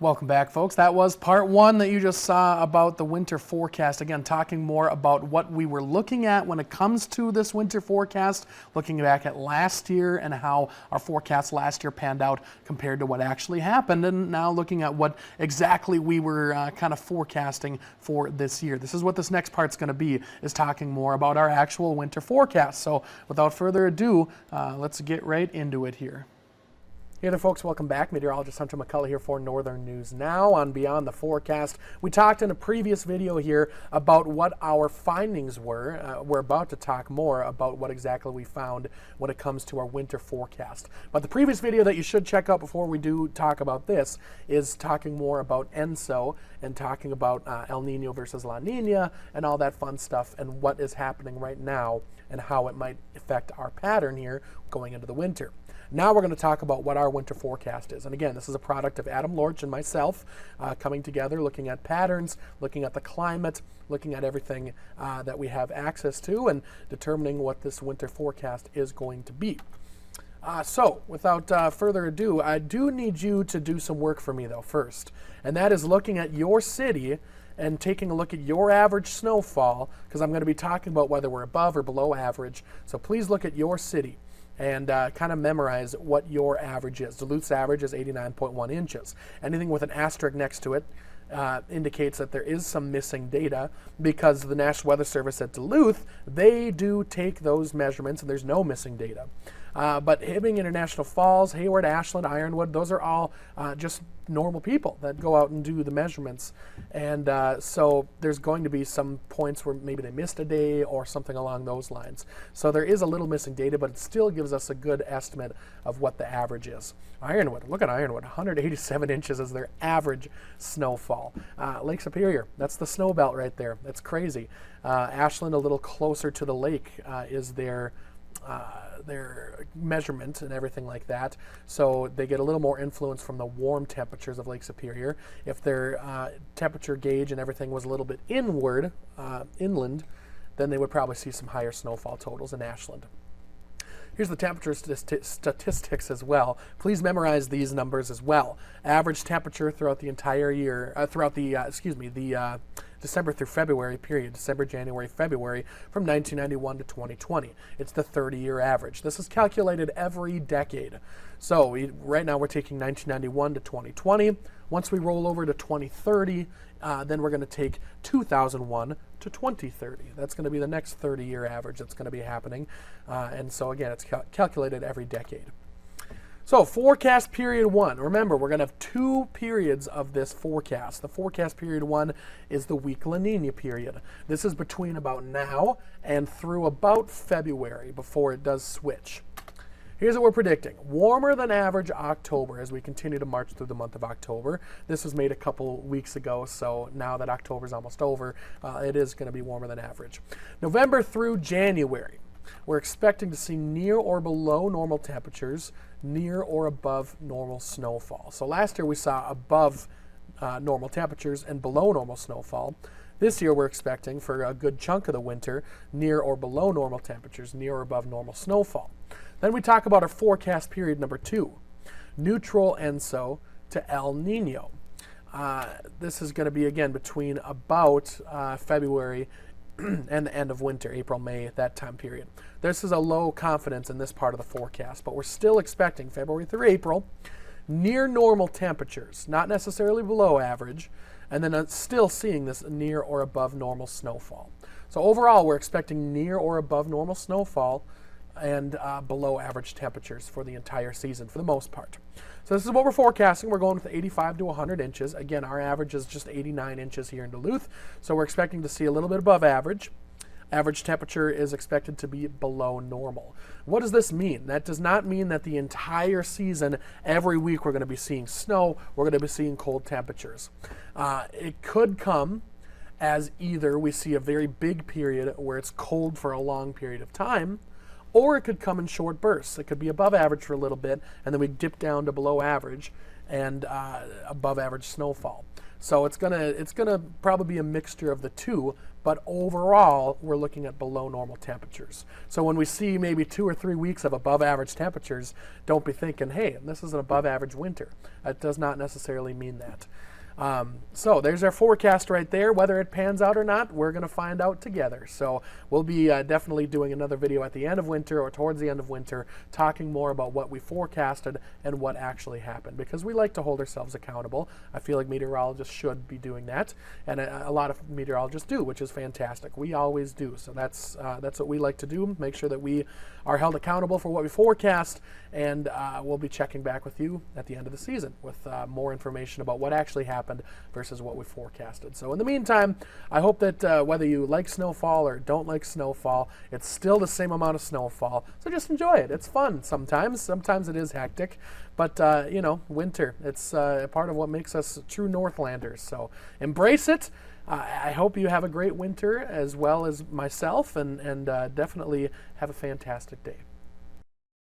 Welcome back, folks. That was part one that you just saw about the winter forecast. Again, talking more about what we were looking at when it comes to this winter forecast, looking back at last year and how our forecast last year panned out compared to what actually happened, and now looking at what exactly we were kind of forecasting for this year. This is what this next part's going to be, is talking more about our actual winter forecast. So without further ado, let's get right into it here. Hey there, folks. Welcome back. Meteorologist Hunter McCullough here for Northern News Now on Beyond the Forecast. We talked in a previous video here about what our findings were. We're about to talk more about what exactly we found when it comes to our winter forecast. But the previous video that you should check out before we do talk about this is talking more about ENSO and talking about El Nino versus La Nina and all that fun stuff and what is happening right now and how it might affect our pattern here going into the winter. Now we're going to talk about what our winter forecast is. And again, this is a product of Adam Lorch and myself coming together, looking at patterns, looking at the climate, looking at everything that we have access to, and determining what this winter forecast is going to be. So without further ado, I do need you to do some work for me though first. And that is looking at your city and taking a look at your average snowfall, because I'm going to be talking about whether we're above or below average. So please look at your city and kind of memorize what your average is. Duluth's average is 89.1 inches. Anything with an asterisk next to it indicates that there is some missing data, because the National Weather Service at Duluth, they do take those measurements and there's no missing data. But Hibbing, International Falls, Hayward, Ashland, Ironwood, those are all just normal people that go out and do the measurements. And so there's going to be some points where maybe they missed a day or something along those lines. So there is a little missing data, but it still gives us a good estimate of what the average is. Ironwood, look at Ironwood, 187 inches is their average snowfall. Lake Superior, that's the snow belt right there. That's crazy. Ashland, a little closer to the lake, is their measurement and everything like that. So they get a little more influence from the warm temperatures of Lake Superior. If their temperature gauge and everything was a little bit inland, then they would probably see some higher snowfall totals in Ashland. Here's the temperature statistics as well. Please memorize these numbers as well. Average temperature throughout the entire year, the December through February period, December, January, February, from 1991 to 2020. It's the 30-year average. This is calculated every decade. So right now we're taking 1991 to 2020. Once we roll over to 2030, then we're going to take 2001 to 2030. That's going to be the next 30-year average that's going to be happening. And so again, it's calculated every decade. So forecast period one. Remember, we're going to have two periods of this forecast. The forecast period one is the weak La Nina period. This is between about now and through about February before it does switch. Here's what we're predicting. Warmer than average October as we continue to march through the month of October. This was made a couple weeks ago, so now that October is almost over, it is going to be warmer than average. November through January, we're expecting to see near or below normal temperatures, near or above normal snowfall. So last year we saw above normal temperatures and below normal snowfall. This year we're expecting, for a good chunk of the winter, near or below normal temperatures, near or above normal snowfall. Then we talk about our forecast period number two, neutral ENSO to El Nino. This is going to be, again, between about February and the end of winter, April, May, that time period. This is a low confidence in this part of the forecast, but we're still expecting February through April, near normal temperatures, not necessarily below average, and then still seeing this near or above normal snowfall. So overall, we're expecting near or above normal snowfall and below average temperatures for the entire season for the most part. So this is what we're forecasting. We're going with 85 to 100 inches. Again, our average is just 89 inches here in Duluth, so we're expecting to see a little bit above average. Average temperature is expected to be below normal. What does this mean? That does not mean that the entire season, every week, we're going to be seeing snow, we're going to be seeing cold temperatures. It could come as either we see a very big period where it's cold for a long period of time, or it could come in short bursts. It could be above average for a little bit, and then we dip down to below average and above average snowfall. So it's gonna probably be a mixture of the two, but overall we're looking at below normal temperatures. So when we see maybe 2 or 3 weeks of above average temperatures, don't be thinking, hey, this is an above average winter. That does not necessarily mean that. So there's our forecast right there. Whether it pans out or not, we're going to find out together. So we'll be definitely doing another video at the end of winter or towards the end of winter, talking more about what we forecasted and what actually happened, because we like to hold ourselves accountable. I feel like meteorologists should be doing that, and a lot of meteorologists do, which is fantastic. We always do. So that's what we like to do, make sure that we are held accountable for what we forecast, and we'll be checking back with you at the end of the season with more information about what actually happened versus what we forecasted. So in the meantime, I hope that whether you like snowfall or don't like snowfall, it's still the same amount of snowfall. So just enjoy it. It's fun sometimes. Sometimes it is hectic, but you know, winter, it's part of what makes us true Northlanders. So embrace it. I hope you have a great winter as well as myself, and definitely have a fantastic day.